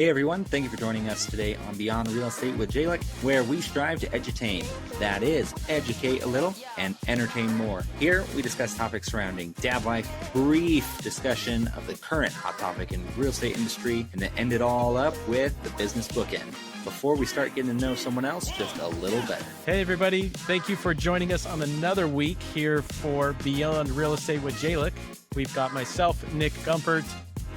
Hey everyone, thank you for joining us today on Beyond Real Estate with Jalen, where we strive to edutain. That is, educate a little and entertain more. Here we discuss topics surrounding dad life, brief discussion of the current hot topic in the real estate industry, and then end it all up with the business bookend. Before we start getting to know someone else just a little better. Hey everybody, thank you for joining us on another week here for Beyond Real Estate with Jalen. We've got myself, Nick Gumpert,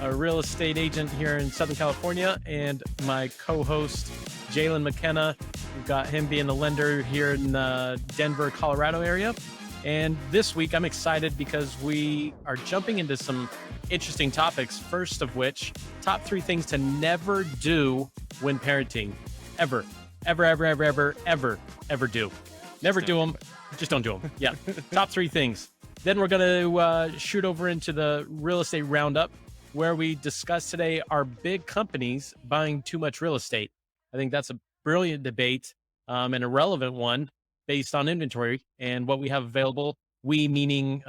a real estate agent here in Southern California, and my co-host, Jalen McKenna. We've got him being a lender here in the Denver, Colorado area. And this week, I'm excited because we are jumping into some interesting topics. First of which, top 3 things to never do when parenting. Ever do. Never do them. Just don't do them. Yeah. Top 3 things. Then we're going to shoot over into the real estate roundup, where we discuss today are big companies buying too much real estate. I think that's a brilliant debate and a relevant one based on inventory and what we have available. We meaning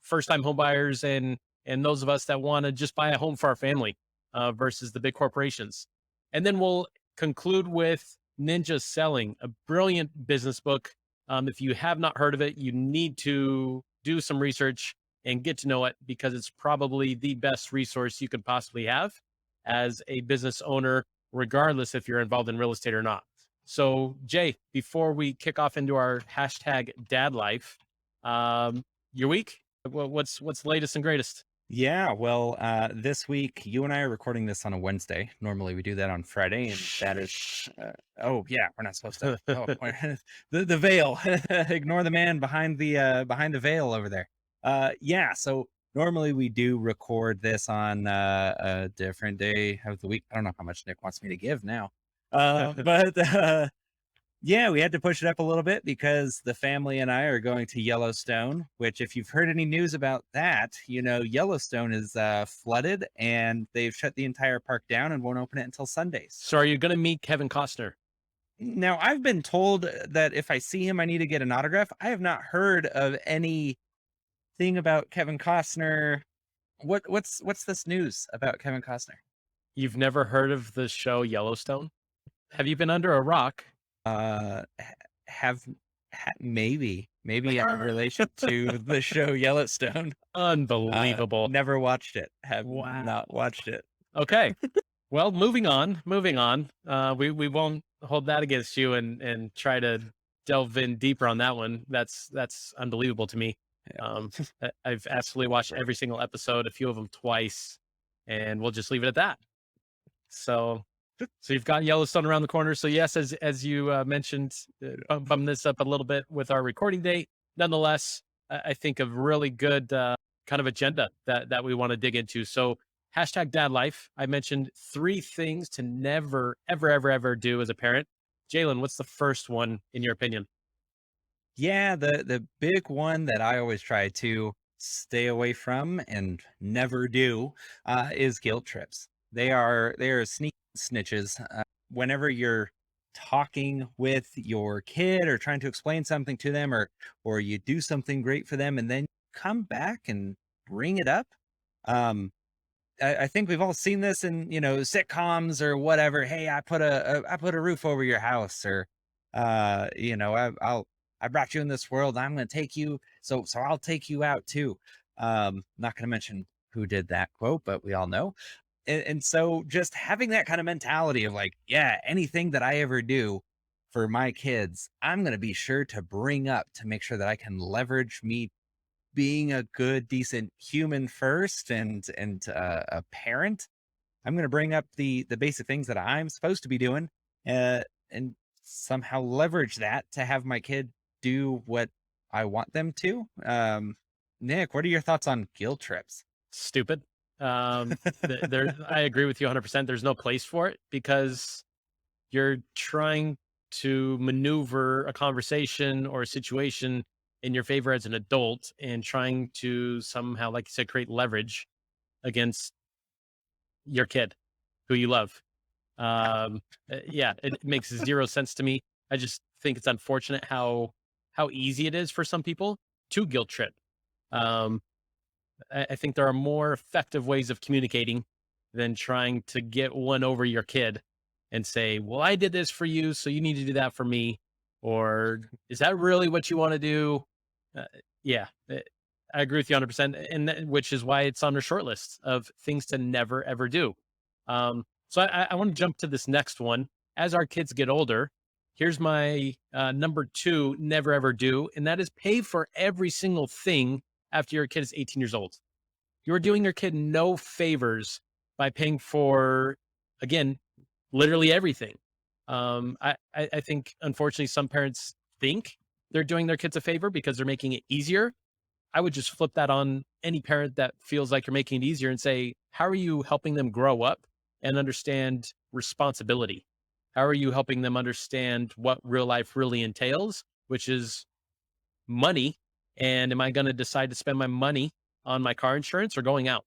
first-time home buyers and those of us that want to just buy a home for our family versus the big corporations. And then we'll conclude with Ninja Selling, a brilliant business book. If you have not heard of it, you need to do some research and get to know it, because it's probably the best resource you could possibly have as a business owner, regardless if you're involved in real estate or not. So Jay, before we kick off into our hashtag dad life, your week, what's the latest and greatest? Yeah, well, this week, you and I are recording this on a Wednesday. Normally we do that on Friday, and that is, oh yeah, we're not supposed to. Oh, the veil. Ignore the man behind the veil over there. Yeah, so normally we do record this on a different day of the week. I don't know how much Nick wants me to give now. But yeah, we had to push it up a little bit because the family and I are going to Yellowstone, which, if you've heard any news about that, Yellowstone is flooded and they've shut the entire park down and won't open it until Sundays. So are you going to meet Kevin Costner? Now, I've been told that if I see him, I need to get an autograph. I have not heard of anything about Kevin Costner. What's this news about Kevin Costner? You've never heard of the show Yellowstone? Have you been under a rock? Maybe in relation to the show Yellowstone. Unbelievable. Never watched it. Have not watched it. Okay. Well, moving on. We won't hold that against you and try to delve in deeper on that one. That's unbelievable to me. I've absolutely watched every single episode, a few of them twice, and we'll just leave it at that. So you've got Yellowstone around the corner. So yes, as you mentioned, bumping this up a little bit with our recording date. Nonetheless, I think a really good kind of agenda that we want to dig into. So hashtag dad life. I mentioned 3 things to never, ever do as a parent. Jalen, what's the first one in your opinion? Yeah, the big one that I always try to stay away from and never do is guilt trips. They are sneaky snitches. Whenever you're talking with your kid or trying to explain something to them, or you do something great for them and then come back and bring it up. I think we've all seen this in sitcoms or whatever. Hey, I put a roof over your house, or I brought you in this world. I'm going to take you. So I'll take you out too. Not going to mention who did that quote, but we all know. And so just having that kind of mentality of like, yeah, anything that I ever do for my kids, I'm going to be sure to bring up to make sure that I can leverage me being a good, decent human first and a parent. I'm going to bring up the basic things that I'm supposed to be doing and somehow leverage that to have my kid do what I want them to. Nick, what are your thoughts on guilt trips? Stupid. I agree with you 100%. There's no place for it because you're trying to maneuver a conversation or a situation in your favor as an adult and trying to somehow, like you said, create leverage against your kid who you love. Yeah, it makes 0 sense to me. I just think it's unfortunate how easy it is for some people to guilt trip. I think there are more effective ways of communicating than trying to get one over your kid and say, well, I did this for you, so you need to do that for me. Or is that really what you want to do? Uh, yeah, I agree with you 100%. Which is why it's on the short list of things to never, ever do. So I want to jump to this next one. As our kids get older, here's my number two, never, ever do. And that is pay for every single thing after your kid is 18 years old. You're doing your kid no favors by paying for, again, literally everything. I think, unfortunately, some parents think they're doing their kids a favor because they're making it easier. I would just flip that on any parent that feels like you're making it easier and say, how are you helping them grow up and understand responsibility? How are you helping them understand what real life really entails, which is money? And am I going to decide to spend my money on my car insurance or going out?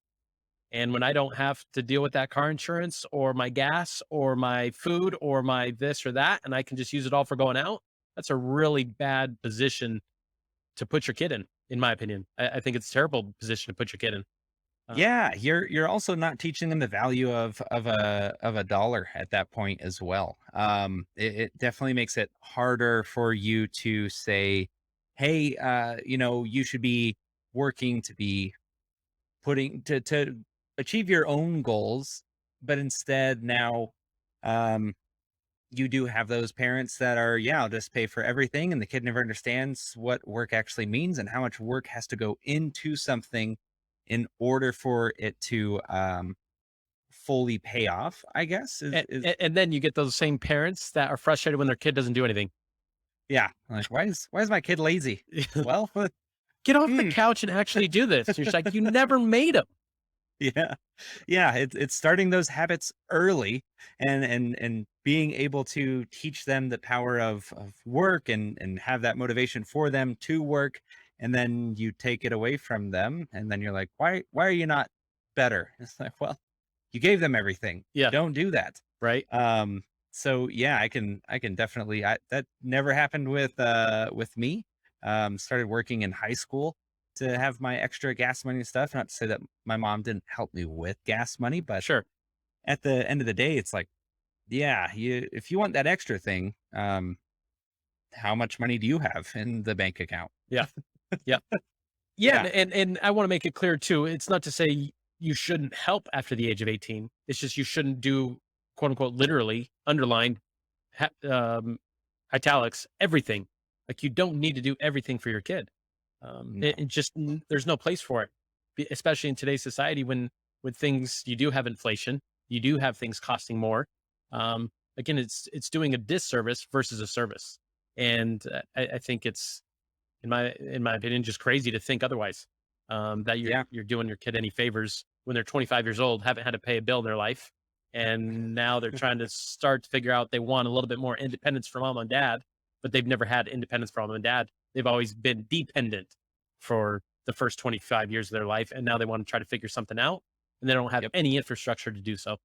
And when I don't have to deal with that car insurance or my gas or my food or my this or that, and I can just use it all for going out, that's a really bad position to put your kid in my opinion. I think it's a terrible position to put your kid in. Uh, Yeah, you're also not teaching them the value of a dollar at that point as well. It definitely makes it harder for you to say, "Hey, you should be working to be putting to achieve your own goals," but instead now, um, you do have those parents that are, yeah, I'll just pay for everything, and the kid never understands what work actually means and how much work has to go into something in order for it to fully pay off, I guess is and then you get those same parents that are frustrated when their kid doesn't do anything. yeah, like why is my kid lazy? Well, Get off the hmm, couch and actually do this. You're just like, you never made them. yeah. Yeah, it's starting those habits early and being able to teach them the power of work and have that motivation for them to work, and then you take it away from them and then you're like, why are you not better? It's like, well, you gave them everything. Yeah, Don't do that. right. Um so yeah, I can definitely that never happened with me. Started working in high school to have my extra gas money and stuff. Not to say that my mom didn't help me with gas money, but Sure. at the end of the day, it's like, yeah, if you want that extra thing, how much money do you have in the bank account? Yeah. Yeah. Yeah. Yeah, And I want to make it clear too. It's not to say you shouldn't help after the age of 18. It's just you shouldn't do quote unquote literally underlined italics everything. Like you don't need to do everything for your kid. no, It just there's no place for it, especially in today's society when with things you do have inflation, you do have things costing more. Again, it's doing a disservice versus a service, and I think it's in my opinion just crazy to think otherwise. That yeah, you're doing your kid any favors when they're 25 years old, haven't had to pay a bill in their life, and now they're trying to start to figure out they want a little bit more independence from mom and dad, but they've never had independence from mom and dad. They've always been dependent for the first 25 years of their life, and now they want to try to figure something out, and they don't have yep, any infrastructure to do so.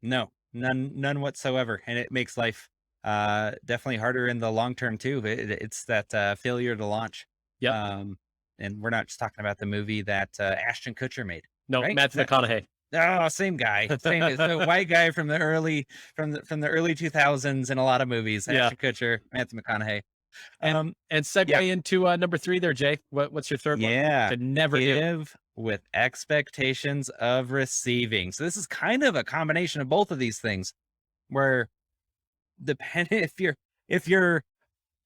no, none whatsoever, and it makes life definitely harder in the long term too. It's that failure to launch, Yep. um, and we're not just talking about the movie that Ashton Kutcher made, No, right? Matthew McConaughey. Oh, same guy. Same it's the white guy from the early 2000s in a lot of movies. Yeah. Ashton Kutcher, Matthew McConaughey. And Um, and yeah, segue into number three there, Jay. What's your third one yeah. to never do? Give with expectations of receiving. So this is kind of a combination of both of these things where depending if you're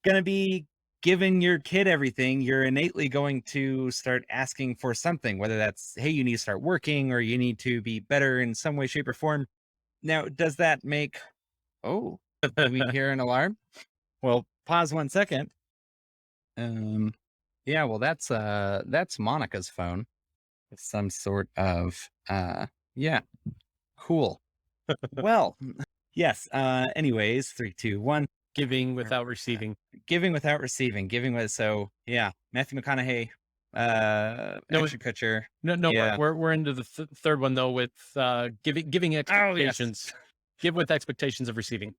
gonna be giving your kid everything, you're innately going to start asking for something, whether that's, hey, you need to start working or you need to be better in some way, shape, or form. Now, does that make, oh, do we hear an alarm? Well, pause 1 second. Um, yeah, well, that's Monica's phone. It's some sort of yeah, cool. Well, yes. Anyways, 3, 2, 1. Giving Where without was that? receiving. Giving without receiving. Giving with so yeah, Matthew McConaughey, No, Ashton Kutcher. no. Yeah. We're into the third one though with giving Oh yes. expectations. Give with expectations of receiving.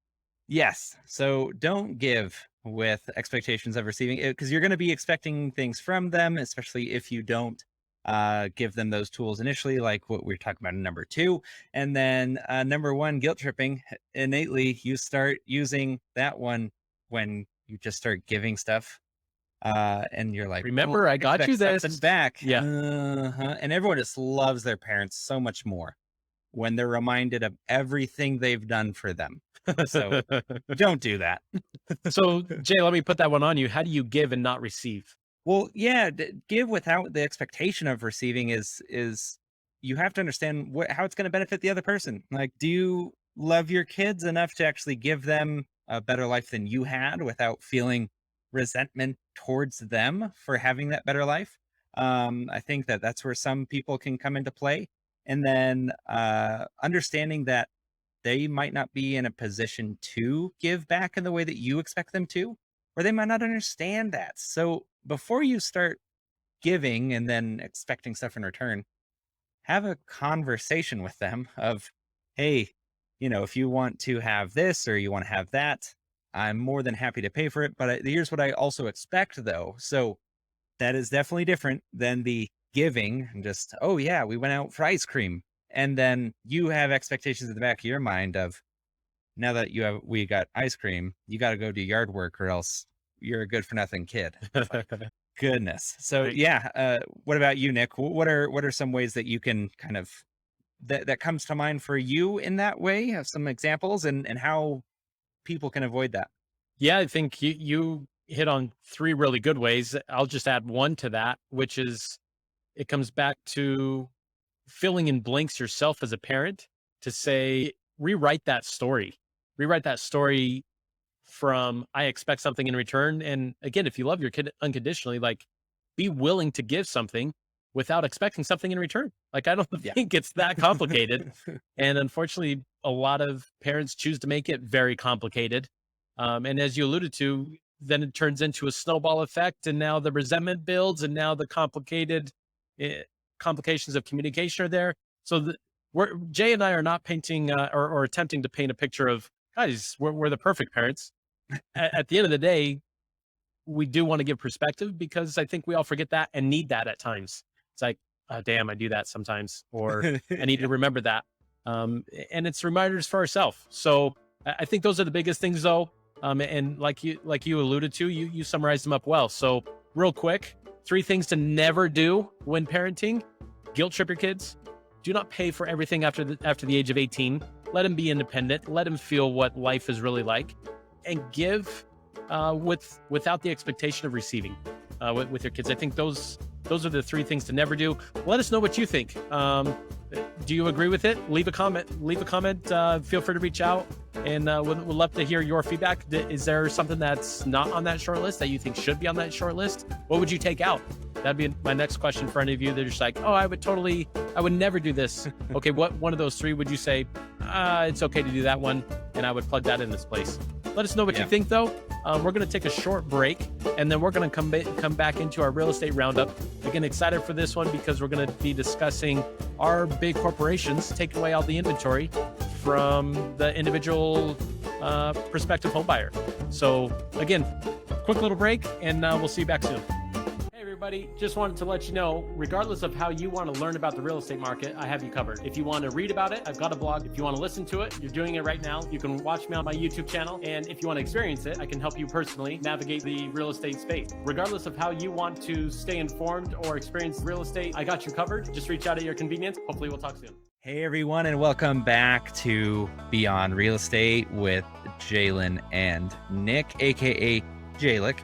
Yes. So don't give with expectations of receiving it because you're going to be expecting things from them, especially if you don't give them those tools initially, like what we are talking about in number 2. And then number 1, guilt tripping. Innately, you start using that one when you just start giving stuff. And you're like, Remember, I got you expect this. something back. Yeah. And everyone just loves their parents so much more when they're reminded of everything they've done for them. So don't do that. So, Jay, let me put that one on you. How do you give and not receive? Well, yeah, give without the expectation of receiving is you have to understand how it's going to benefit the other person. Like, do you love your kids enough to actually give them a better life than you had without feeling resentment towards them for having that better life? I think that that's where some people can come into play. And then understanding that they might not be in a position to give back in the way that you expect them to, or they might not understand that. So before you start giving and then expecting stuff in return, have a conversation with them of, hey, if you want to have this or you want to have that, I'm more than happy to pay for it. But here's what I also expect, though. So that is definitely different than the giving and just, oh, yeah, we went out for ice cream. And then you have expectations in the back of your mind of, now that we got ice cream, you got to go do yard work or else you're a good for nothing kid. Goodness. So Right. yeah. What about you, Nick? What are some ways that you can kind of that comes to mind for you in that way? Have some examples and how people can avoid that. Yeah, I think you hit on 3 really good ways. I'll just add one to that, which is it comes back to filling in blanks yourself as a parent to say, rewrite that story. Rewrite that story from I expect something in return. And again, if you love your kid unconditionally, like be willing to give something without expecting something in return. Like I don't Yeah. think it's that complicated. And unfortunately, a lot of parents choose to make it very complicated. And as you alluded to, then it turns into a snowball effect, and now the resentment builds, and now the eh, complications of communication are there. So Jay and I are not painting or attempting to paint a picture of guys. We're the perfect parents. At the end of the day, we do want to give perspective because I think we all forget that and need that at times. It's like, damn, I do that sometimes, or I need to remember that. And it's reminders for ourselves. So I think those are the biggest things, though. And like you alluded to, you summarized them up well. So real quick, 3 things to never do when parenting: guilt trip your kids. Do not pay for everything after the age of 18. Let them be independent. Let them feel what life is really like, and give without the expectation of receiving with your kids. I think those are the 3 things to never do. Let us know what you think. Do you agree with it? Leave a comment. Feel free to reach out, and we'd love to hear your feedback. Is there something that's not on that short list that you think should be on that short list? What would you take out? That'd be my next question for any of you. They're just like, oh, I would never do this. Okay, what one of those 3 would you say, it's okay to do that one, and I would plug that in this place? Let us know what you think, though. We're going to take a short break, and then we're going to come back into our real estate roundup. Again, excited for this one because we're going to be discussing our big corporations taking away all the inventory from the individual prospective home buyer. So again, quick little break, and we'll see you back soon. Everybody, just wanted to let you know, regardless of how you want to learn about the real estate market, I have you covered. If you want to read about it, I've got a blog. If you want to listen to it, you're doing it right now. You can watch me on my YouTube channel. And if you want to experience it, I can help you personally navigate the real estate space. Regardless of how you want to stay informed or experience real estate, I got you covered. Just reach out at your convenience. Hopefully we'll talk soon. Hey everyone, and welcome back to Beyond Real Estate with Jalen and Nick, aka Jalick.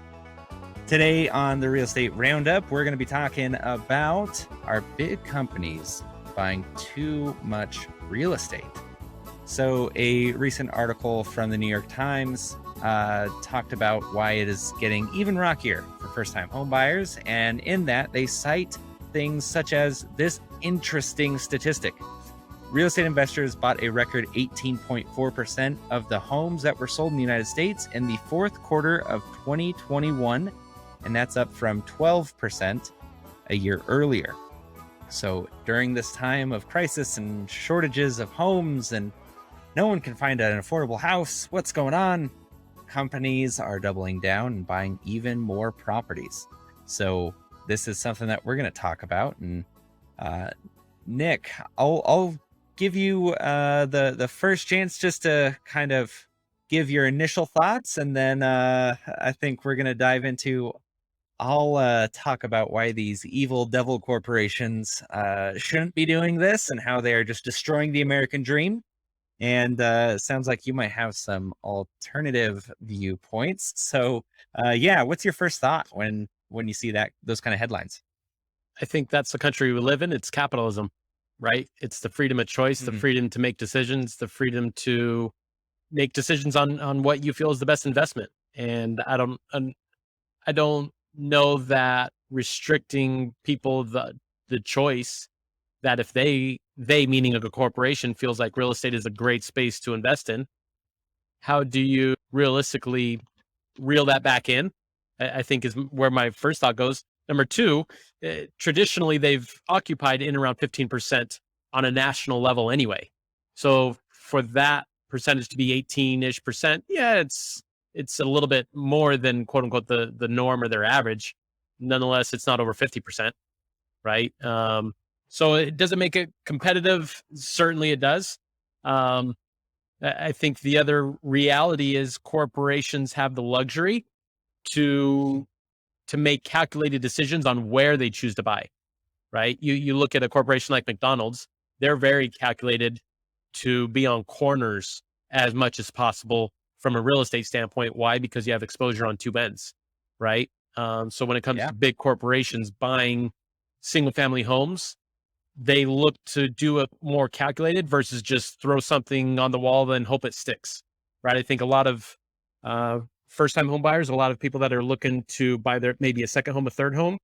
Today on the Real Estate Roundup, we're going to be talking about our big companies buying too much real estate. So a recent article from the New York Times talked about why it is getting even rockier for first-time home buyers. And in that, they cite things such as this interesting statistic. Real estate investors bought a record 18.4% of the homes that were sold in the United States in the fourth quarter of 2021. And that's up from 12% a year earlier. So during this time of crisis and shortages of homes and no one can find an affordable house, what's going on? Companies are doubling down and buying even more properties. So this is something that we're going to talk about and Uh, Nick, I'll give you the first chance just to kind of give your initial thoughts, and then I think we're gonna dive into. I'll talk about why these evil devil corporations shouldn't be doing this and how they are just destroying the American dream. And sounds like you might have some alternative viewpoints. So, yeah, what's your first thought when you see those kind of headlines? I think that's the country we live in. It's capitalism, right? It's the freedom of choice, the Mhm. freedom to make decisions, the freedom to make decisions on what you feel is the best investment. And I don't know that restricting people the choice that if they meaning a corporation feels like real estate is a great space to invest in, how do you realistically reel that back in? I think is where my first thought goes. Number two, traditionally they've occupied in around 15% on a national level anyway. So for that percentage to be 18-ish percent, yeah, it's a little bit more than quote unquote the norm or their average. Nonetheless, it's not over 50%, right? So it doesn't make it competitive. Certainly it does. Um, I think the other reality is corporations have the luxury to make calculated decisions on where they choose to buy, right? You look at a corporation like McDonald's, they're very calculated to be on corners as much as possible from a real estate standpoint. Why? Because you have exposure on two ends, right? So when it comes Yeah, to big corporations buying single family homes, they look to do it more calculated versus just throw something on the wall and hope it sticks, right? I think a lot of first time home buyers, a lot of people that are looking to buy their maybe a second home, a third home,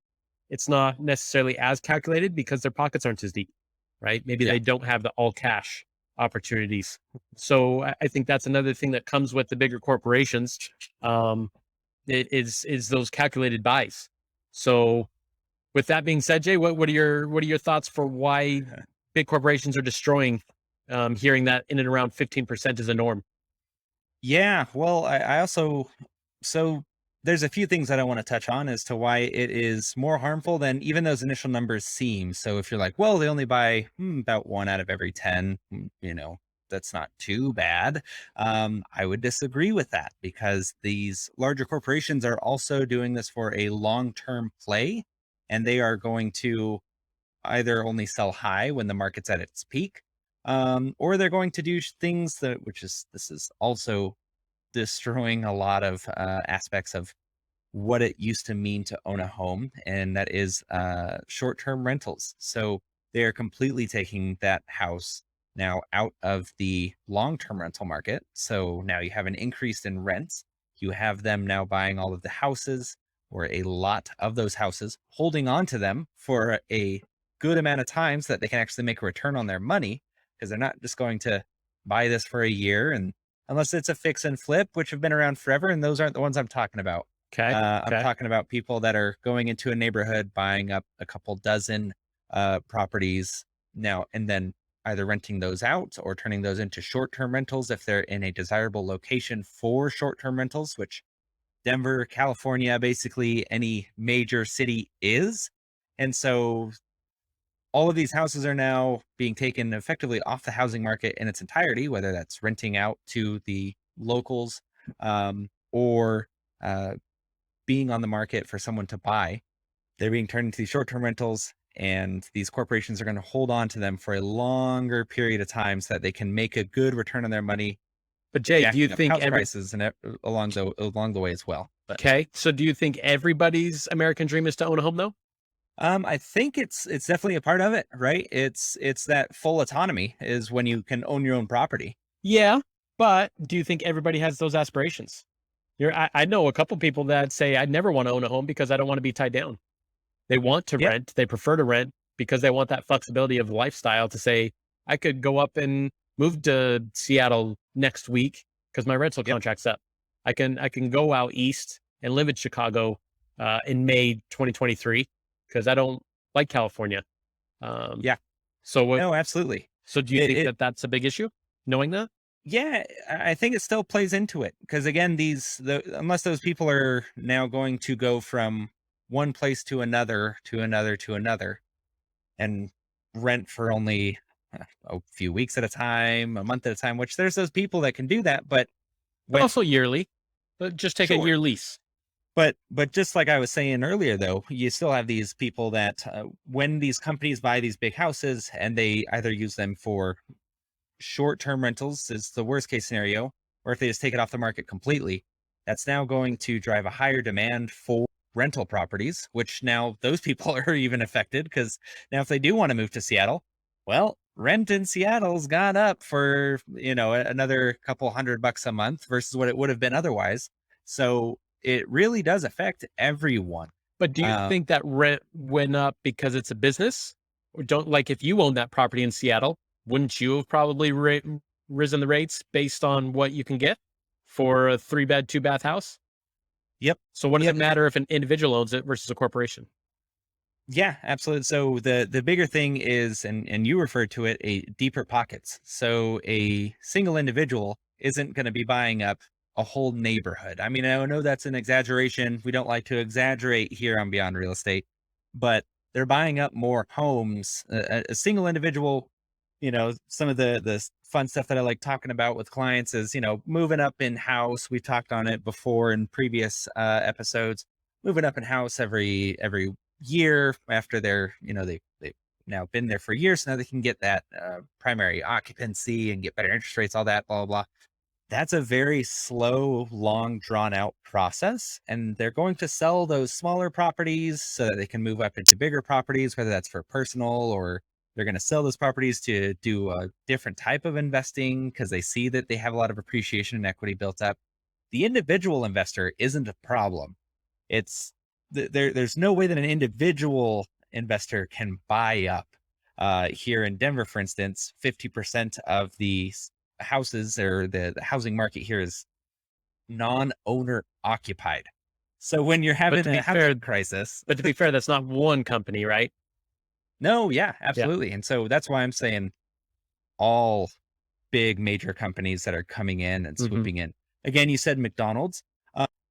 it's not necessarily as calculated because their pockets aren't as deep, right? Maybe yeah, they don't have the all cash opportunities. So I think that's another thing that comes with the bigger corporations. Um, is those calculated buys. So with that being said, Jay, what are your thoughts for why big corporations are destroying? Hearing that in and around 15% is a norm. yeah. Well, I also so there's a few things that I want to touch on as to why it is more harmful than even those initial numbers seem. So if you're like, well, they only buy about 1 out of every 10, that's not too bad. I would disagree with that because these larger corporations are also doing this for a long-term play, and they are going to either only sell high when the market's at its peak, or they're going to do things that, which is this is also destroying a lot of aspects of what it used to mean to own a home, and that is short-term rentals. So they are completely taking that house now out of the long-term rental market. So now you have an increase in rents. You have them now buying all of the houses or a lot of those houses, holding on to them for a good amount of time so that they can actually make a return on their money, because they're not just going to buy this for a year, and unless it's a fix and flip, which have been around forever, and those aren't the ones I'm talking about. Okay. I'm Okay. talking about people that are going into a neighborhood, buying up a couple dozen properties now, and then either renting those out or turning those into short-term rentals if they're in a desirable location for short-term rentals, which Denver, California, basically any major city is. And so all of these houses are now being taken effectively off the housing market in its entirety, whether that's renting out to the locals, or uh, being on the market for someone to buy. They're being turned into these short-term rentals, and these corporations are going to hold on to them for a longer period of time so that they can make a good return on their money, But Jay, do you jacking up think house every prices and along the way as well. But okay? So do you think everybody's American dream is to own a home though? I think it's definitely a part of it, right? It's that full autonomy is when you can own your own property. Yeah, but do you think everybody has those aspirations? I know a couple people that say I never want to own a home because I don't want to be tied down. They want to Yep, rent. They prefer to rent because they want that flexibility of lifestyle to say, I could go up and move to Seattle next week because my rental yep, contract's up. I can go out east and live in Chicago in May 2023 because I don't like California. Um, yeah. so what? No, absolutely. So do you It think it that that's a big issue? Knowing that? Yeah, I think it still plays into it because again, unless those people are now going to go from one place to another to another to another, and rent for only a few weeks at a time, a month at a time, which there's those people that can do that. But when Also yearly, but just take a sure, year lease. but just like I was saying earlier, though, you still have these people that when these companies buy these big houses and they either use them for short-term rentals is the worst case scenario, or if they just take it off the market completely, that's now going to drive a higher demand for rental properties, which now those people are even affected because now if they do want to move to Seattle, well, rent in Seattle's gone up for, another couple $100 a month versus what it would have been otherwise. So it really does affect everyone. But do you Uh, think that rent went up because it's a business? Or don't like if you own that property in Seattle, wouldn't you have probably risen the rates based on what you can get for a 3-bed, 2-bath house? yep. So what does it Yep. matter if an individual owns it versus a corporation? Yeah, absolutely. So the bigger thing is, and you referred to it, a deeper pockets. So a single individual isn't going to be buying up a whole neighborhood. I mean, I know that's an exaggeration. We don't like to exaggerate here on Beyond Real Estate, but they're buying up more homes. A single individual, some of the fun stuff that I like talking about with clients is, moving up in house. We've talked on it before in previous episodes. Moving up in house every year after they've now been there for years. So now they can get that primary occupancy and get better interest rates, all that, blah, blah, blah. That's a very slow, long, drawn out process. And they're going to sell those smaller properties so that they can move up into bigger properties, whether that's for personal or they're going to sell those properties to do a different type of investing because they see that they have a lot of appreciation and equity built up. The individual investor isn't a problem. It's there's no way that an individual investor can buy up here in Denver, for instance. 50% of the houses or the housing market here is non-owner occupied. So when you're But having to a be fair, housing crisis, that's not one company, right? no, yeah, Yeah. absolutely. And so that's why I'm saying all big major companies that are coming in and Hmm. swooping in. Again, you said McDonald's,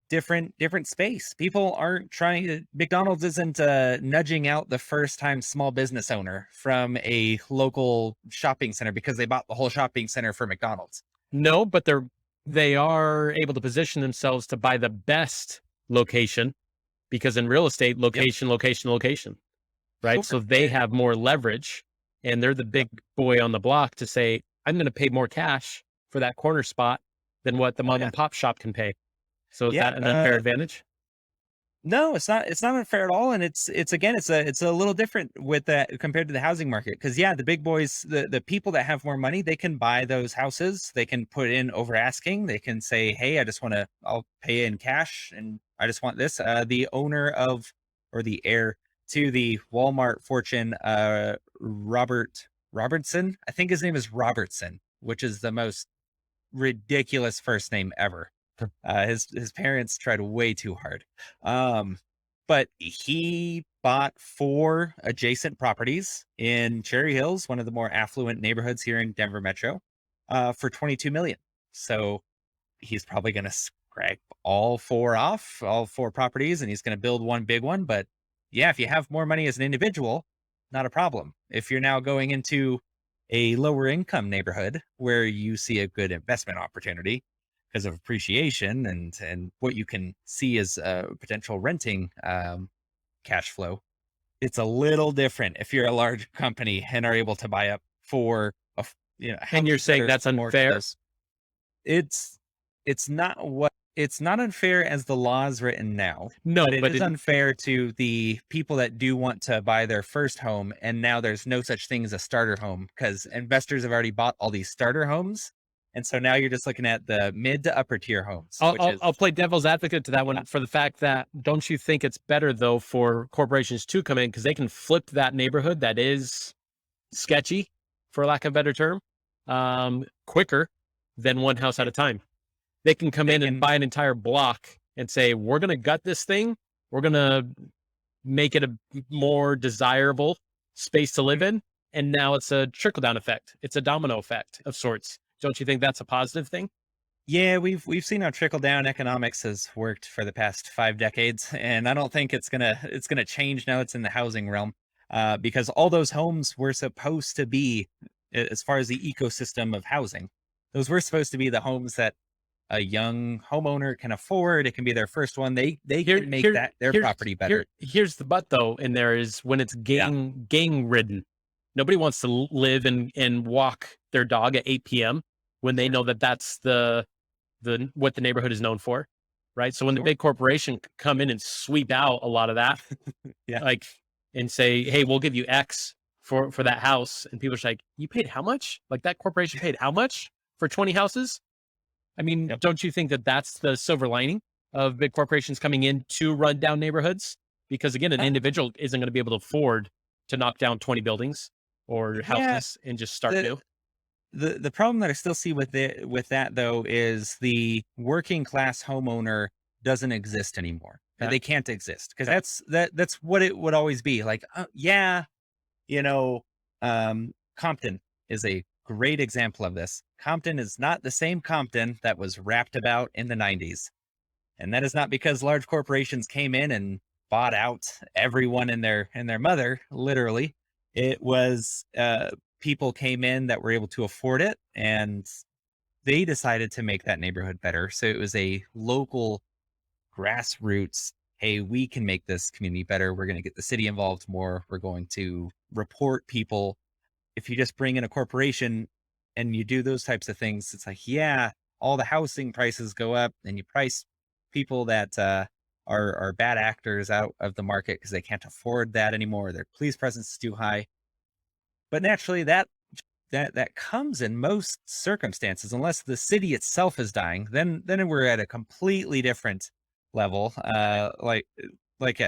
different space. People aren't trying to. McDonald's isn't nudging out the first time small business owner from a local shopping center because they bought the whole shopping center for McDonald's. No, but they are able to position themselves to buy the best location because in real estate, Yep, location, right? So sure. they have more leverage and they're the Yep. big boy on the block to say, I'm going to pay more cash for that corner spot than what the Oh mom yeah, and pop shop can pay. So is yeah. that an unfair advantage? No, it's not. It's not unfair at all, and it's again, it's a little different with that compared to the housing market. Because yeah, the big boys, the people that have more money, they can buy those houses. They can put in over asking. They can say, "Hey, I'll pay in cash, and I just want this." The owner of or the heir to the Walmart fortune, Robertson, I think his name is Robertson, which is the most ridiculous first name ever. His parents tried way too hard. Um, but he bought 4 adjacent properties in Cherry Hills, one of the more affluent neighborhoods here in Denver Metro, for 22 million. So he's probably going to scrape all 4 properties, and he's going to build one big one. But yeah, if you have more money as an individual, not a problem. If you're now going into a lower income neighborhood where you see a good investment opportunity because of appreciation and what you can see as a potential renting cash flow, it's a little different if you're a large company and are able to buy up for And you're houses that saying are that's similar to unfair? those. it's it's not unfair as the law is written now, No, but it but is unfair to the people that do want to buy their first home. And now there's no such thing as a starter home because investors have already bought all these starter homes. And so now you're just looking at the mid to upper tier homes, I'll, which I'll, is, I'll play devil's advocate to that yeah, one for the fact that don't you think it's better though for corporations to come in because they can flip that neighborhood that is sketchy, for lack of a better term, quicker than one house at it, a time. They can come they in and can, buy an entire block and say, we're going to gut this thing. We're going to make it a more desirable space to live in. And now it's a trickle down effect. It's a domino effect of sorts. Don't you think that's a positive thing? yeah, we've seen how trickle down economics has worked for the past 5 decades. And I don't think it's gonna change now it's in the housing realm. because all those homes were supposed to be, as far as the ecosystem of housing, those were supposed to be the homes that a young homeowner can afford. It can be their first one. They Here, can make here, that their here's property better. here's the but though. In there is when it's Yeah. gang ridden. Nobody wants to live and walk their dog at 8 p.m. when they Sure. know that that's the what the neighborhood is known for, right? So when the Sure. big corporation come in and sweep out a lot of that, Yeah. like, and say, "Hey, we'll give you X for that house," and people are like, "You paid how much? Like that corporation paid how much for 20 houses?" I mean, Yep. don't you think that that's the silver lining of big corporations coming in to run down neighborhoods? Because again, an Uh, individual isn't going to be able to afford to knock down 20 buildings or yeah. houses and just start The new. the problem that I still see with that though is the working class homeowner doesn't exist anymore. Okay. They can't exist because Okay. that's what it would always be. Like, yeah, you know, Compton is a great example of this. Compton is not the same Compton that was rapped about in the 90s. And that is not because large corporations came in and bought out everyone and their mother, literally. It was people came in that were able to afford it, and they decided to make that neighborhood better. So it was a local grassroots, hey, we can make this community better. We're going to get the city involved more. We're going to report people. If you just bring in a corporation and you do those types of things, it's like, yeah, all the housing prices go up, and you price people that are bad actors out of the market because they can't afford that anymore. Their police presence is too high. But naturally, that comes in most circumstances, unless the city itself is dying. Then we're at a completely different level. I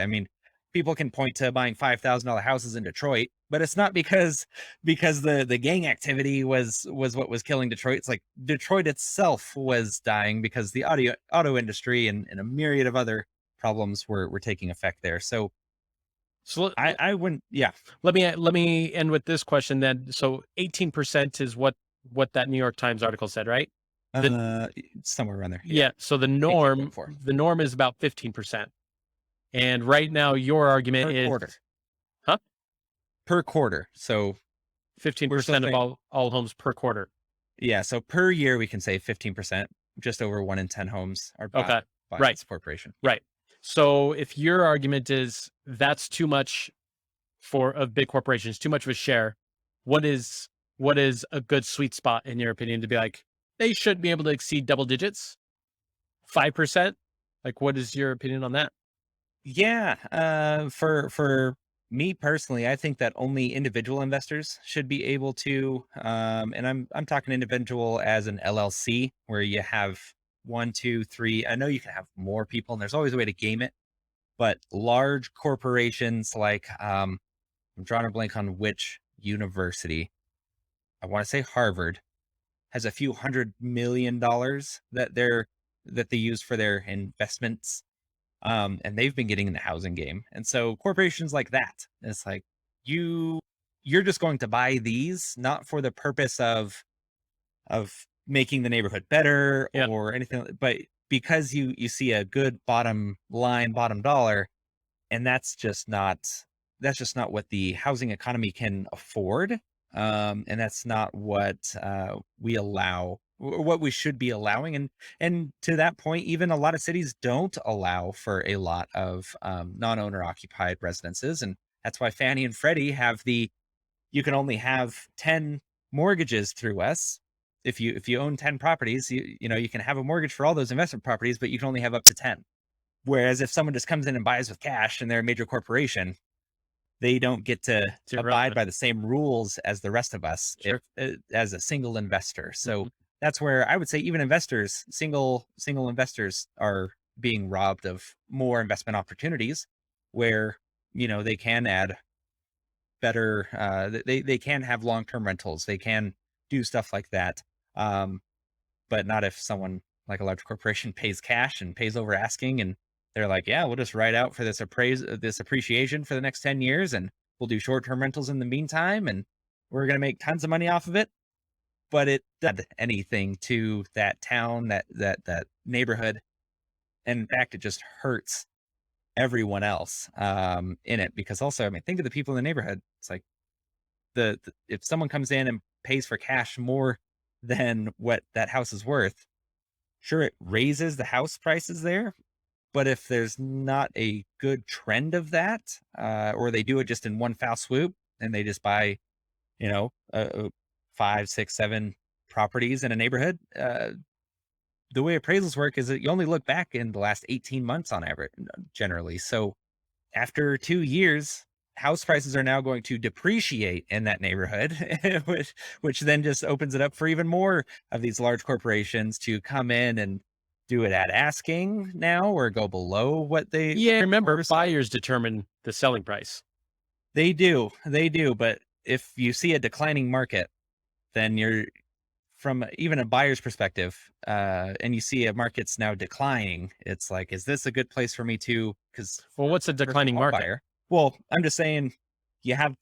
mean, people can point to buying $5,000 houses in Detroit, but it's not because the gang activity was what was killing Detroit. It's like Detroit itself was dying because the auto industry and a myriad of other problems were taking effect there. So So I wouldn't. Yeah. let me end with this question then. So 18% is what that New York Times article said, right? The uh Somewhere around there. Yeah. Yeah, so $18.4 the norm is about 15%. And right now your argument per is, quarter. huh? Per quarter. So we're still 15% of saying, all homes per quarter. yeah. So per year, we can say 15%. Just over 1 in 10 homes are bought Okay. by Right. this corporation. Yeah. Right. So if your argument is that's too much for of big corporations, too much of a share, what is a good sweet spot in your opinion to be like they should be able to exceed double digits? 5%? Like what is your opinion on that? Yeah. For me personally, I think that only individual investors should be able to. And I'm talking individual as an LLC, where you have one, two, three. I know you can have more people, and there's always a way to game it. But large corporations like I'm drawing a blank on which university. I want to say Harvard has a few $100 million that they use for their investments. And they've been getting in the housing game. And so corporations like that, it's like you you're just going to buy these not for the purpose of making the neighborhood better Yeah. or anything, but because you see a good bottom line, bottom dollar, and that's just not what the housing economy can afford. And that's not what we allow, or what we should be allowing. And to that point, even a lot of cities don't allow for a lot of non-owner occupied residences. And that's why Fannie and Freddie have the, you can only have 10 mortgages through us. If you own 10 properties, you can have a mortgage for all those investment properties, but you can only have up to 10. Whereas if someone just comes in and buys with cash and they're a major corporation, they don't get to It's abide irrelevant. by the same rules as the rest of us, if Sure. as a single investor. So Mhm. that's where I would say even investors, single investors, are being robbed of more investment opportunities, where they can add better. They can have long term rentals. They can do stuff like that. Um, but not if someone like a large corporation pays cash and pays over asking, and they're like, yeah, we'll just ride out for this appreciation for the next 10 years, and we'll do short-term rentals in the meantime, and we're going to make tons of money off of it. But it doesn't add anything to that town, that neighborhood. And in fact, it just hurts everyone else in it. Because also, I mean, think of the people in the neighborhood. It's like the if someone comes in and pays for cash more than what that house is worth, sure, it raises the house prices there. But if there's not a good trend of that, or they do it just in one foul swoop and they just buy, five, six, seven properties in a neighborhood, the way appraisals work is that you only look back in the last 18 months on average, generally. So after 2 years, house prices are now going to depreciate in that neighborhood, which then just opens it up for even more of these large corporations to come in and do it at asking now or go below what they Yeah, remember, were. buyers determine the selling price. They do. But if you see a declining market, then you're from even a buyer's perspective, and you see a market's now declining, it's like, is this a good place for me to? Because Well, what's a declining market? buyer. Well, I'm just saying, you have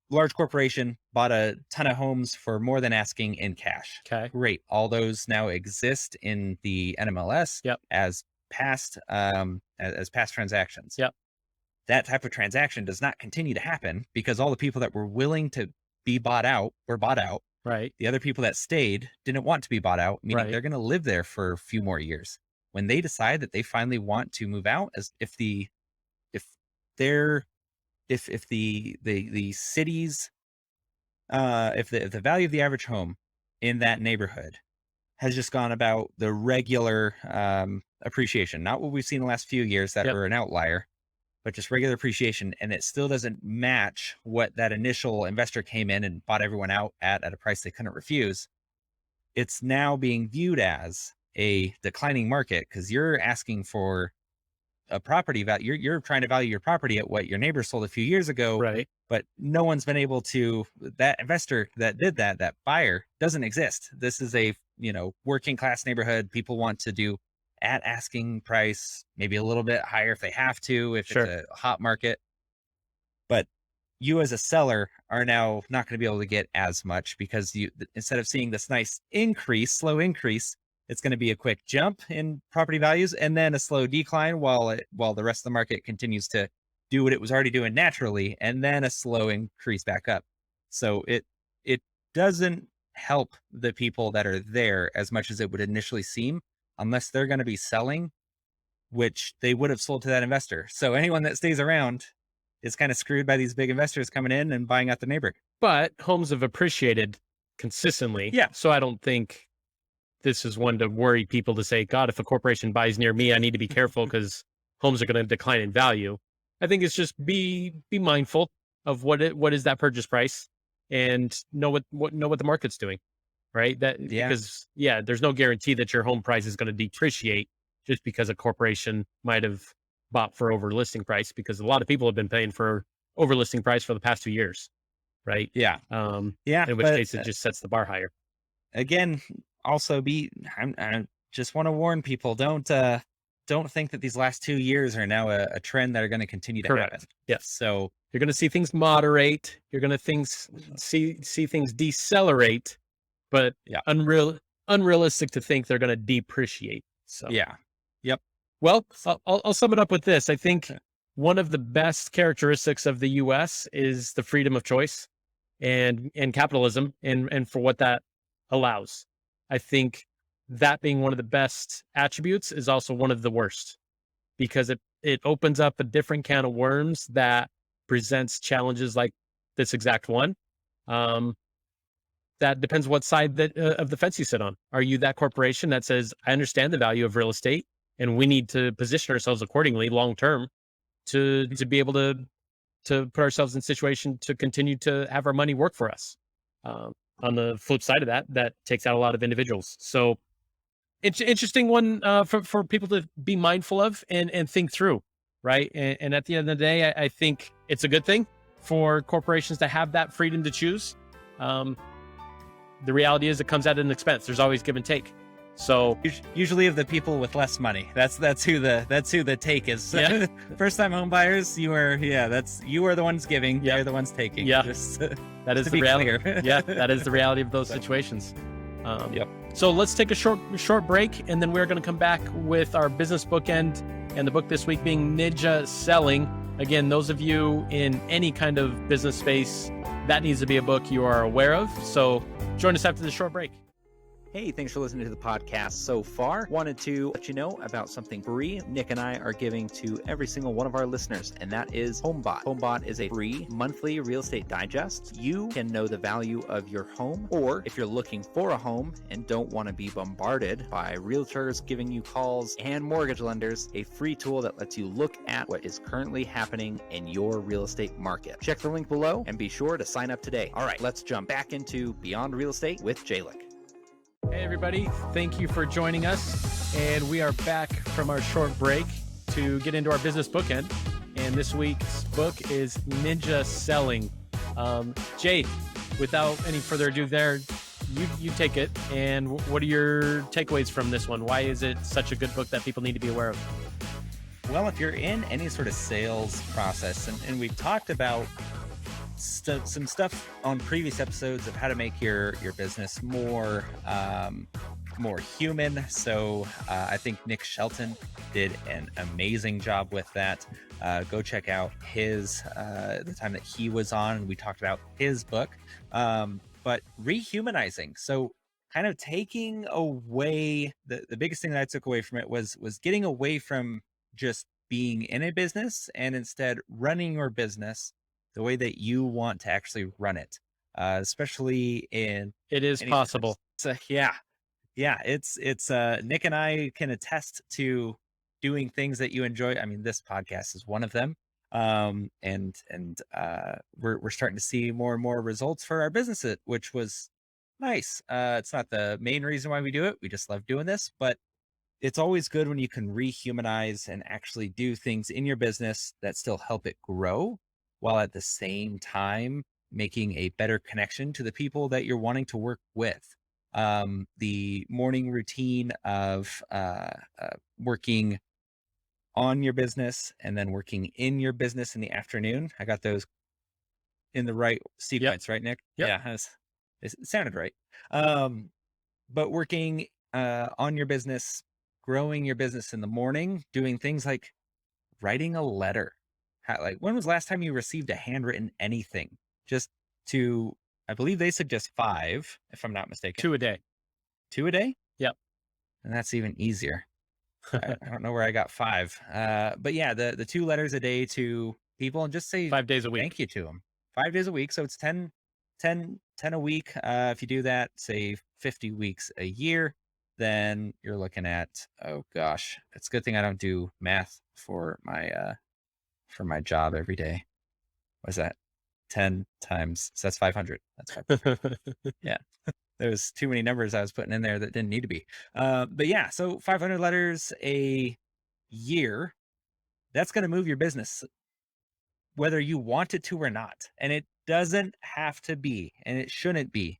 large corporation bought a ton of homes for more than asking in cash. Okay. Great, all those now exist in the NMLS Yep. as past as past transactions. Yep. That type of transaction does not continue to happen because all the people that were willing to be bought out were bought out. Right. The other people that stayed didn't want to be bought out, meaning Right. they're going to live there for a few more years. When they decide that they finally want to move out, as if they're if the city's if the value of the average home in that neighborhood has just gone about the regular appreciation, not what we've seen the last few years that Yep. were an outlier, but just regular appreciation, and it still doesn't match what that initial investor came in and bought everyone out at a price they couldn't refuse, it's now being viewed as a declining market because you're asking for a property value. You're trying to value your property at what your neighbor sold a few years ago, Right. but no one's been able to. That investor that did that buyer doesn't exist. This is a working class neighborhood. People want to do at asking price, maybe a little bit higher if they have to, if Sure. it's a hot market. But you as a seller are now not going to be able to get as much because you, instead of seeing this nice increase, slow increase, it's going to be a quick jump in property values and then a slow decline while the rest of the market continues to do what it was already doing naturally, and then a slow increase back up. So it doesn't help the people that are there as much as it would initially seem, unless they're going to be selling, which they would have sold to that investor. So anyone that stays around is kind of screwed by these big investors coming in and buying out the neighbor. But homes have appreciated consistently. Yeah. So I don't think this is one to worry people to say, God, if a corporation buys near me, I need to be careful because homes are going to decline in value. I think it's just be mindful of what is that purchase price and know what the market's doing. Right. Because there's no guarantee that your home price is going to depreciate just because a corporation might have bought for over listing price, because a lot of people have been paying for over listing price for the past 2 years. Right. Yeah. In which case it just sets the bar higher. Again, also I just want to warn people, don't think that these last 2 years are now a trend that are going to continue to happen. Yes. So you're going to see things moderate. You're going to see things decelerate, but unrealistic to think they're going to depreciate. So yeah. Yep. Well, I'll sum it up with this. I think one of the best characteristics of the U.S. is the freedom of choice and capitalism and for what that allows. I think that being one of the best attributes is also one of the worst, because it opens up a different can of worms that presents challenges like this exact one. That depends what side of the fence you sit on. Are you that corporation that says, I understand the value of real estate and we need to position ourselves accordingly long term to be able to put ourselves in a situation to continue to have our money work for us? On the flip side of that takes out a lot of individuals. So it's interesting one for people to be mindful of and think through, right? And at the end of the day, I think it's a good thing for corporations to have that freedom to choose. The reality is it comes at an expense. There's always give and take. So usually of the people with less money, that's who the take is. Yeah. First time home buyers, you are the ones giving, you're the ones taking. Yeah. Just, that is the reality. Yeah, that is the reality of those situations. Yep. So let's take a short break, and then we're going to come back with our business bookend and the book this week being Ninja Selling. Again, those of you in any kind of business space, that needs to be a book you are aware of. So join us after this short break. Hey, thanks for listening to the podcast so far. Wanted to let you know about something free Nick and I are giving to every single one of our listeners, and that is HomeBot. HomeBot is a free monthly real estate digest. You can know the value of your home, or if you're looking for a home and don't want to be bombarded by realtors giving you calls and mortgage lenders, a free tool that lets you look at what is currently happening in your real estate market. Check the link below and be sure to sign up today. All right, let's jump back into Beyond Real Estate with Jalen. Hey, everybody. Thank you for joining us. And we are back from our short break to get into our business bookend. And this week's book is Ninja Selling. Jay, without any further ado there, you take it. And what are your takeaways from this one? Why is it such a good book that people need to be aware of? Well, if you're in any sort of sales process, and we've talked about some stuff on previous episodes of how to make your business more human. So I think Nick Shelton did an amazing job with that. Go check out his the time that he was on, and we talked about his book. But rehumanizing, so kind of taking away the biggest thing that I took away from it was getting away from just being in a business and instead running your business the way that you want to actually run it, especially in It is possible. So yeah, it's Nick and I can attest to doing things that you enjoy. I mean, this podcast is one of them, and we're starting to see more and more results for our business, which was nice. It's not the main reason why we do it. We just love doing this, but it's always good when you can rehumanize and actually do things in your business that still help it grow, while at the same time making a better connection to the people that you're wanting to work with. The morning routine of working on your business and then working in your business in the afternoon. I got those in the right sequence, right, Nick? Yep. Yeah, it sounded right. But working on your business, growing your business in the morning, doing things like writing a letter. Like, when was the last time you received a handwritten anything? Just to, I believe they suggest 5, if I'm not mistaken. 2 a day. 2 a day? Yep. And that's even easier. I don't know where I got 5. But yeah, the 2 letters a day to people, and just say 5 days a week. thank you to them. 5 days a week. So it's 10 a week. If you do that, say 50 weeks a year, then you're looking at, oh gosh, it's a good thing I don't do math for my job every day. What is that? 10 times, so that's 500. That's 500. Yeah. There's too many numbers I was putting in there that didn't need to be. But yeah, so 500 letters a year, that's going to move your business, whether you want it to or not. And it doesn't have to be, and it shouldn't be,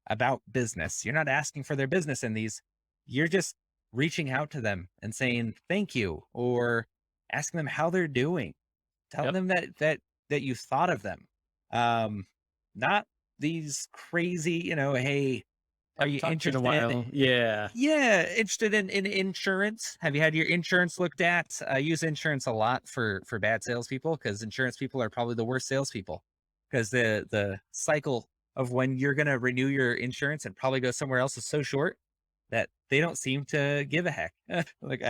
about business. You're not asking for their business in these. You're just reaching out to them and saying thank you, or asking them how they're doing. Tell them that you thought of them. Not these crazy, hey, are you interested in a while? Yeah, interested in insurance? Have you had your insurance looked at? I use insurance a lot for bad salespeople, because insurance people are probably the worst salespeople, because the cycle of when you're going to renew your insurance and probably go somewhere else is so short that they don't seem to give a heck. Like,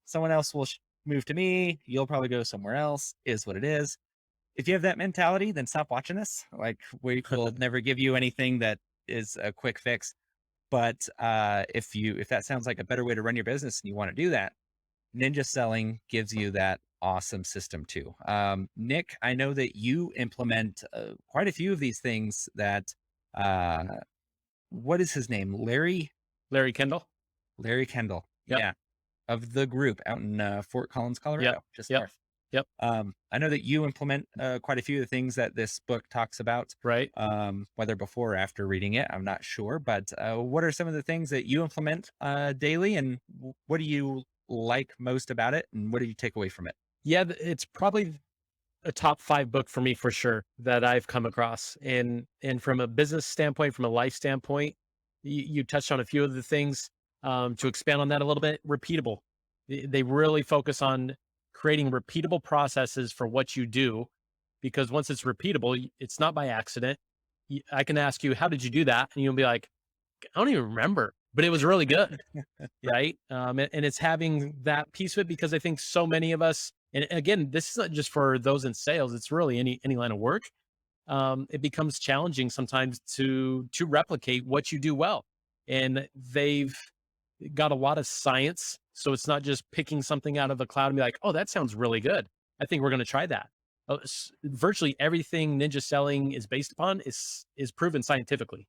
someone else will move to me. You'll probably go somewhere else, is what it is. If you have that mentality, then stop watching this. Like, we will never give you anything that is a quick fix. But if that sounds like a better way to run your business and you want to do that, Ninja Selling gives you that awesome system too. Nick, I know that you implement quite a few of these things that, what is his name? Larry Kendall. Larry Kendall. Yep. Yeah. Of the group out in Fort Collins, Colorado. Just north. Yep. I know that you implement quite a few of the things that this book talks about, right? Whether before or after reading it, I'm not sure. But what are some of the things that you implement daily, and what do you like most about it, and what do you take away from it? Yeah, it's probably a top 5 book for me for sure that I've come across. And from a business standpoint, from a life standpoint, you touched on a few of the things. To expand on that a little bit, repeatable. They really focus on creating repeatable processes for what you do, because once it's repeatable, it's not by accident. I can ask you, how did you do that? And you'll be like, I don't even remember, but it was really good. Yeah. Right. And it's having that piece of it, because I think so many of us, and again, this is not just for those in sales, it's really any line of work. It becomes challenging sometimes to replicate what you do well. And they've got a lot of science. So it's not just picking something out of the cloud and be like, oh, that sounds really good. I think we're going to try that. Virtually everything ninja selling is based upon is proven scientifically.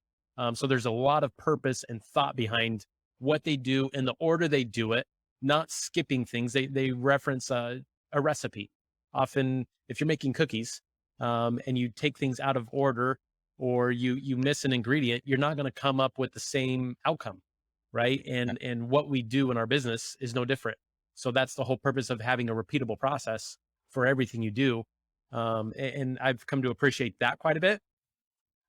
So there's a lot of purpose and thought behind what they do and the order they do it, not skipping things. They reference a recipe. Often, if you're making cookies, and you take things out of order, or you miss an ingredient, you're not going to come up with the same outcome, right? And what we do in our business is no different. So that's the whole purpose of having a repeatable process for everything you do. And I've come to appreciate that quite a bit,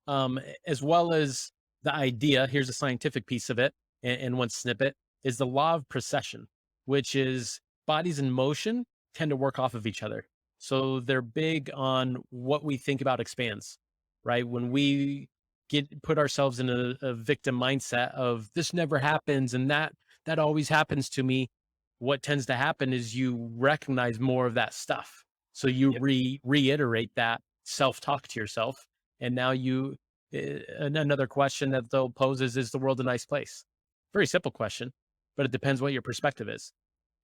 as well as the idea. Here's a scientific piece of it, and one snippet is the law of precession, which is bodies in motion tend to work off of each other. So they're big on what we think about expands, right? When we put ourselves in a victim mindset of this never happens and that always happens to me, what tends to happen is you recognize more of that stuff. So you Yep. reiterate that self-talk to yourself, and now you another question that they'll pose is the world a nice place? Very simple question, but it depends what your perspective is.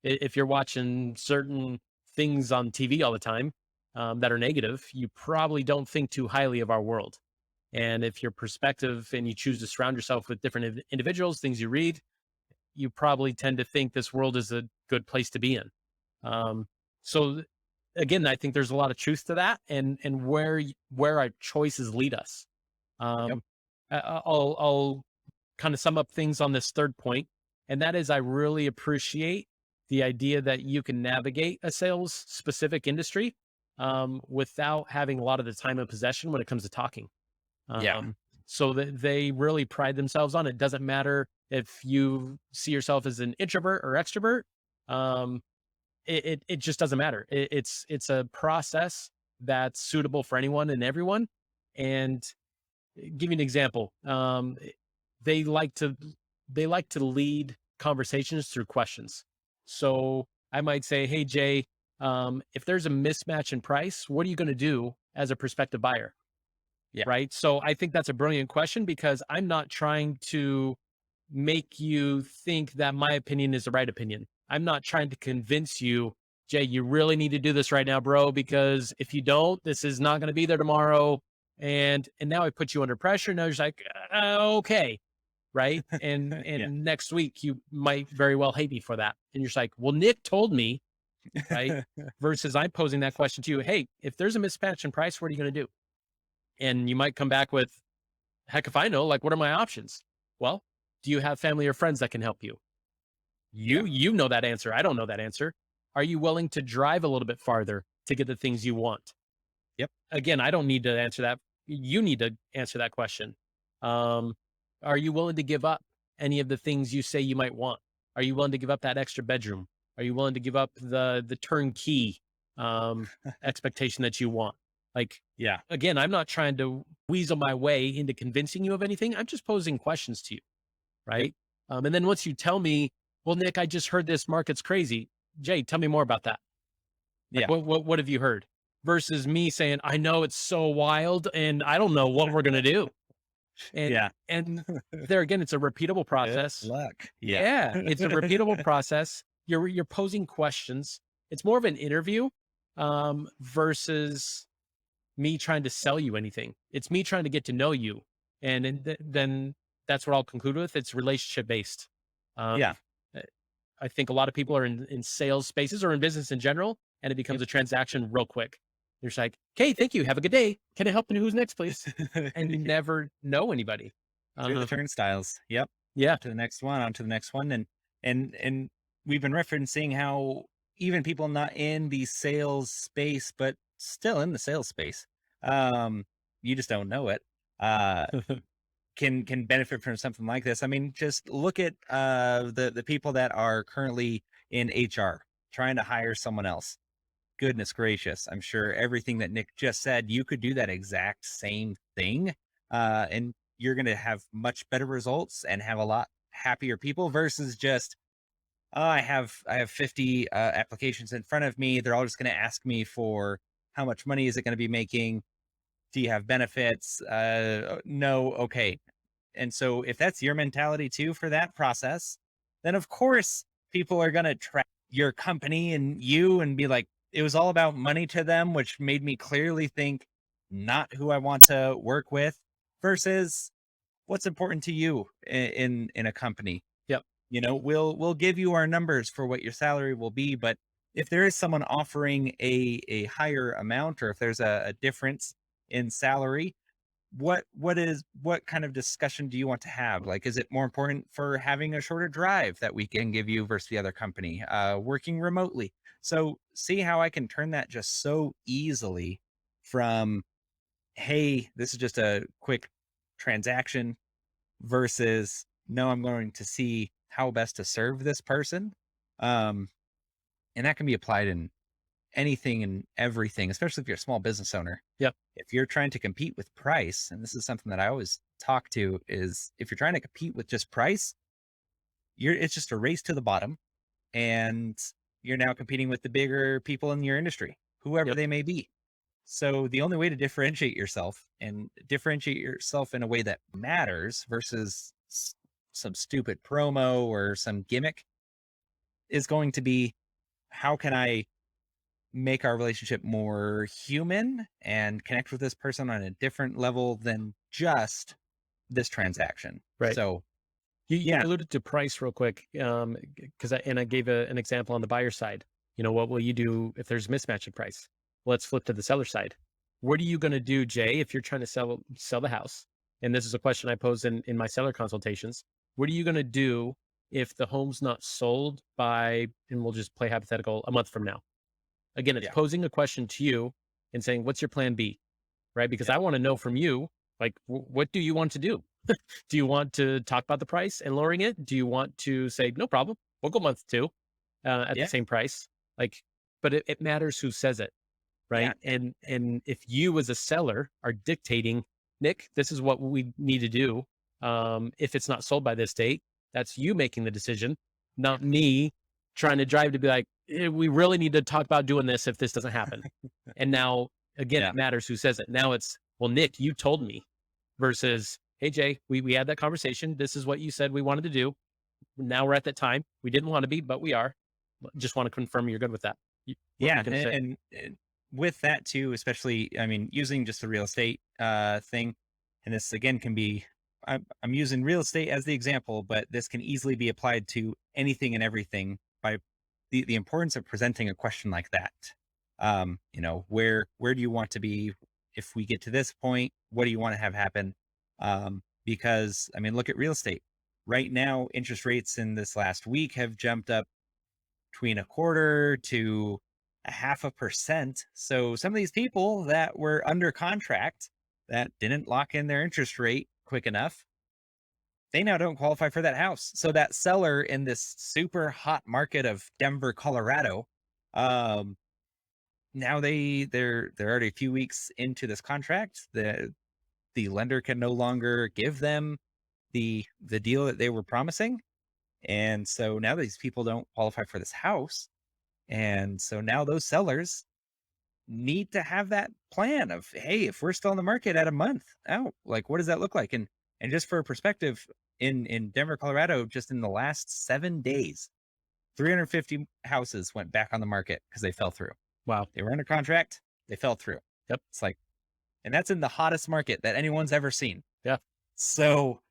If you're watching certain things on TV all the time, that are negative, you probably don't think too highly of our world. And if your perspective and you choose to surround yourself with different individuals, things you read, you probably tend to think this world is a good place to be in. Um, so again, I think there's a lot of truth to that, and where our choices lead us. Yep. Um, I'll kind of sum up things on this third point, and that is I really appreciate the idea that you can navigate a sales specific industry, without having a lot of the time of possession when it comes to talking. Yeah. So that they really pride themselves on it. Doesn't matter if you see yourself as an introvert or extrovert. Um, it just doesn't matter. It's a process that's suitable for anyone and everyone. And give you an example. They like to they like to lead conversations through questions. So I might say, "Hey Jay, if there's a mismatch in price, what are you going to do as a prospective buyer?" Yeah. Right. So I think that's a brilliant question, because I'm not trying to make you think that my opinion is the right opinion. I'm not trying to convince you, Jay, you really need to do this right now, bro, because if you don't, this is not going to be there tomorrow. And now I put you under pressure. Now you're just like, okay, right? Yeah. And next week you might very well hate me for that. And you're just like, well, Nick told me, right? Versus I'm posing that question to you. Hey, if there's a mismatch in price, what are you going to do? And you might come back with, heck if I know, like, what are my options? Well, do you have family or friends that can help you? Yeah. You know that answer. I don't know that answer. Are you willing to drive a little bit farther to get the things you want? Yep. Again, I don't need to answer that. You need to answer that question. Um, are you willing to give up any of the things you say you might want? Are you willing to give up that extra bedroom? Are you willing to give up the turnkey expectation that you want? Like, Yeah. again, I'm not trying to weasel my way into convincing you of anything. I'm just posing questions to you, Yep. right? And then once you tell me, well, Nick, I just heard this market's crazy. Jay, tell me more about that. Like, Yeah. what have you heard? Versus me saying, I know it's so wild and I don't know what we're gonna do. And Yeah. and there again, it's a repeatable Good process. luck. Yeah. Yeah, it's a repeatable process. You're posing questions. It's more of an interview, versus me trying to sell you anything. It's me trying to get to know you. Then that's what I'll conclude with. It's relationship based. Yeah. Um, uh, I think a lot of people are in sales spaces or in business in general, and it becomes Yep. a transaction real quick. You're just like, "Okay, thank you. Have a good day. Can I help you? Who's next, please?" And you never know anybody. Through the Uh, turnstiles. Yep. yeah, On to the next one, on to the next one. And we've been referencing how even people not in the sales space, but still in the sales space, you just don't know it. Uh can benefit from something like this. I mean, just look at the people that are currently in HR trying to hire someone else. Goodness gracious. I'm sure everything that Nick just said, you could do that exact same thing. And you're going to have much better results and have a lot happier people versus just, oh, I have 50 applications in front of me. They're all just going to ask me for how much money is it going to be making? Do you have benefits? No. Okay. And so if that's your mentality too for that process, then of course people are going to track your company and you and be like, it was all about money to them, which made me clearly think not who I want to work with versus what's important to you in a company. Yep. You know, we'll give you our numbers for what your salary will be, but if there is someone offering a higher amount, or if there's a difference in salary, what kind of discussion do you want to have? Like, is it more important for having a shorter drive that we can give you versus the other company, working remotely? So see how I can turn that just so easily from, hey, this is just a quick transaction versus, no, I'm going to see how best to serve this person. And that can be applied in anything and everything, especially if you're a small business owner. Yep. If you're trying to compete with price, and this is something that I always talk to, is if you're trying to compete with just price, it's just a race to the bottom, and you're now competing with the bigger people in your industry, whoever Yep. they may be. So the only way to differentiate yourself in a way that matters versus some stupid promo or some gimmick is going to be, how can I make our relationship more human and connect with this person on a different level than just this transaction. Right. So You yeah, alluded to price real quick, because I gave an example on the buyer side. You know, what will you do if there's mismatch in price? Let's flip to the seller side. What are you going to do, Jay, if you're trying to sell the house? And this is a question I pose in my seller consultations. What are you going to do if the home's not sold by, and we'll just play hypothetical, a month from now? Again, it's yeah, posing a question to you and saying, what's your plan B? Right? Because yeah, I want to know from you, like, what do you want to do? Do you want to talk about the price and lowering it? Do you want to say, no problem, we'll go month two at the yeah, same price? Like, but it matters who says it, yeah, right? And if you as a seller are dictating, Nick, this is what we need to do. If it's not sold by this date, that's you making the decision, yeah, not me trying to drive to be like, we really need to talk about doing this if this doesn't happen. And now, again, yeah, it matters who says it. Now it's, well, Nick, you told me versus, hey, Jay, we had that conversation. This is what you said we wanted to do. Now we're at that time. We didn't want to be, but we are. Just want to confirm you're good with that. What were yeah. you going to say? And with that too, especially, I mean, using just the real estate thing, and this again can be, I'm using real estate as the example, but this can easily be applied to anything and everything by the importance of presenting a question like that. You know, where do you want to be if we get to this point? What do you want to have happen? Because I mean, look at real estate right now. Interest rates in this last week have jumped up between a quarter to a 0.5%. So some of these people that were under contract that didn't lock in their interest rate quick enough, they now don't qualify for that house. So that seller in this super hot market of Denver, Colorado, um, now they're already a few weeks into this contract. The lender can no longer give them the deal that they were promising. And so now these people don't qualify for this house. And so now those sellers need to have that plan of, hey, if we're still in the market at a month out, like what does that look like? And just for perspective, in Denver, Colorado, just in the last 7 days, 350 houses went back on the market because they fell through. Wow. They were under contract, they fell through. Yep. It's like, and that's in the hottest market that anyone's ever seen. Yeah. So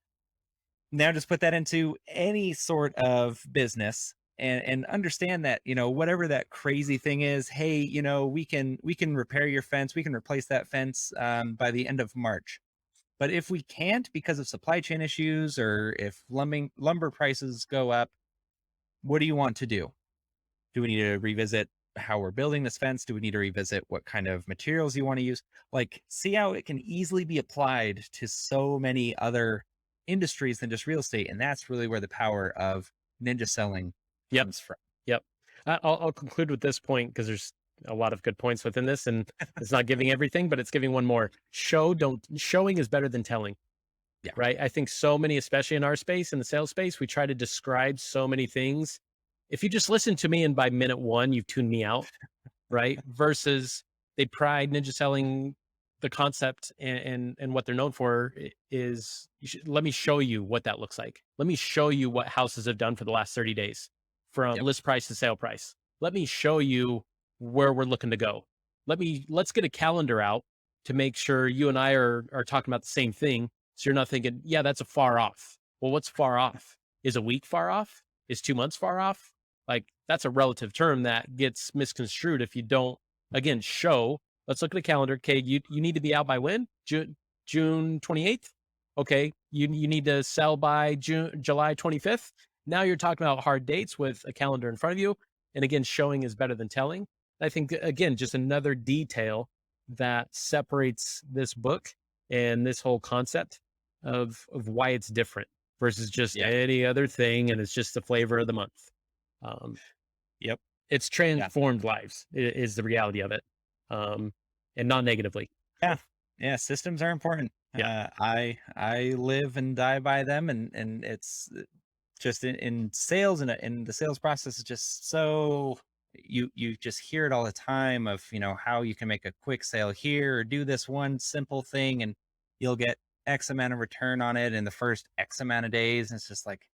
now just put that into any sort of business and understand that, you know, whatever that crazy thing is, hey, you know, we can repair your fence, we can replace that fence by the end of March. But if we can't because of supply chain issues, or if lumber prices go up, what do you want to do? Do we need to revisit how we're building this fence? Do we need to revisit what kind of materials you want to use? Like, see how it can easily be applied to so many other industries than just real estate. And that's really where the power of ninja selling Yep. comes from. Yep. I'll conclude with this point because there's a lot of good points within this, and it's not giving everything, but it's giving one more. Showing is better than telling. Yeah. Right. I think so many, especially in our space, in the sales space, we try to describe so many things. If you just listen to me and by minute one, you've tuned me out, right? Versus they pride ninja selling the concept and what they're known for is let me show you what that looks like. Let me show you what houses have done for the last 30 days from list price to sale price. Let me show you where we're looking to go. Let's get a calendar out to make sure you and I are talking about the same thing. So you're not thinking, yeah, that's a far off. Well, what's far off? Is a week far off? Is 2 months far off? Like that's a relative term that gets misconstrued if you don't, again, show. Let's look at the calendar. Okay, you need to be out by when? June 28th? Okay, you need to sell by July 25th. Now you're talking about hard dates with a calendar in front of you. And again, showing is better than telling. I think, again, just another detail that separates this book and this whole concept of why it's different versus just any other thing. And it's just the flavor of the month. It's transformed lives is the reality of it. And not negatively. Yeah. Systems are important. Yeah. I live and die by them. And it's just in sales and in the sales process is just so you just hear it all the time of, how you can make a quick sale here or do this one simple thing and you'll get X amount of return on it in the first X amount of days. And it's just like,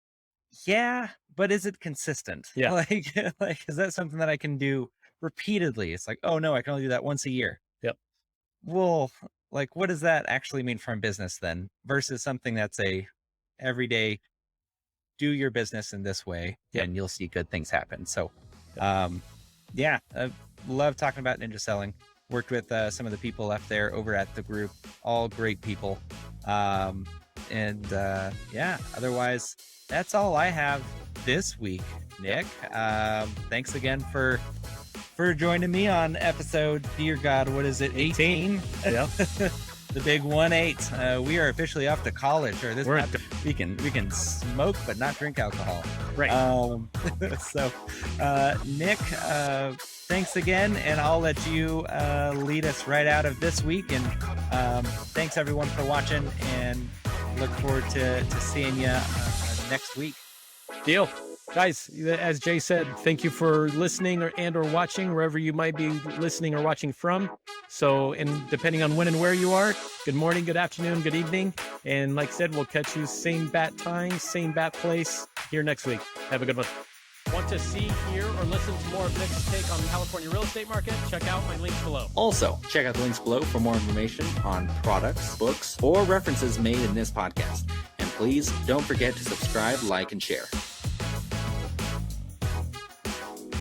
yeah, but is it consistent? Yeah. Like, is that something that I can do repeatedly? It's like, oh no, I can only do that once a year. Yep. Well, like, what does that actually mean from business then versus something that's a everyday, do your business in this way and you'll see good things happen. So, I love talking about ninja selling. Worked with some of the people left there over at the group, all great people. Otherwise, that's all I have this week, Nick. Thanks again for joining me on episode, dear God, what is it, 18? Yeah. The big 1-8. We are officially off to college, or we can smoke but not drink alcohol. Right. Nick, thanks again, and I'll let you lead us right out of this week. And thanks everyone for watching, and look forward to seeing you next week. Deal. Guys, as Jay said, thank you for listening or watching wherever you might be listening or watching from. So, and depending on when and where you are, good morning, good afternoon, good evening. And like I said, we'll catch you same bat time, same bat place here next week. Have a good one. Want to see, hear, or listen to more of Nick's take on the California real estate market? Check out my links below. Also, check out the links below for more information on products, books, or references made in this podcast. And please don't forget to subscribe, like, and share.